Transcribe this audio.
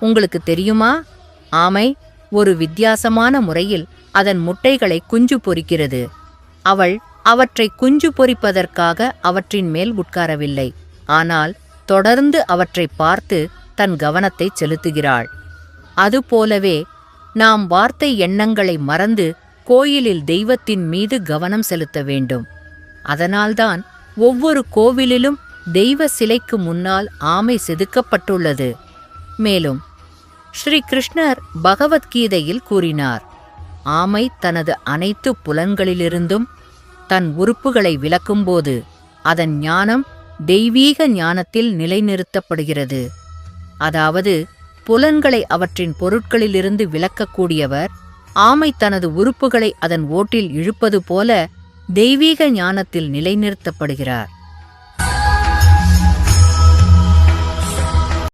உங்களுக்கு தெரியுமா? ஆமை ஒரு வித்தியாசமான முறையில் அதன் முட்டைகளை குஞ்சு பொரிக்கிறது. அவள் அவற்றை குஞ்சு பொரிப்பதற்காக அவற்றின் மேல் உட்காரவில்லை, ஆனால் தொடர்ந்து அவற்றை பார்த்து தன் கவனத்தை செலுத்துகிறாள். அதுபோலவே நாம் வார்த்தை எண்ணங்களை மறந்து கோயிலில் தெய்வத்தின் மீது கவனம் செலுத்த வேண்டும். அதனால்தான் ஒவ்வொரு கோவிலிலும் தெய்வ சிலைக்கு முன்னால் ஆமை செதுக்கப்பட்டுள்ளது. மேலும் ஸ்ரீ கிருஷ்ணர் பகவத்கீதையில் கூறினார், ஆமை தனது அனைத்து புலன்களிலிருந்தும் தன் உறுப்புகளை விலக்கும்போது அதன் ஞானம் தெய்வீக ஞானத்தில் நிலைநிறுத்தப்படுகிறது. அதாவது புலன்களை அவற்றின் பொருட்களிலிருந்து விலக்கக்கூடியவர் ஆமை தனது உறுப்புகளை அதன் ஓட்டில் இழுப்பது போல தெய்வீக ஞானத்தில் நிலைநிறுத்தப்படுகிறார்.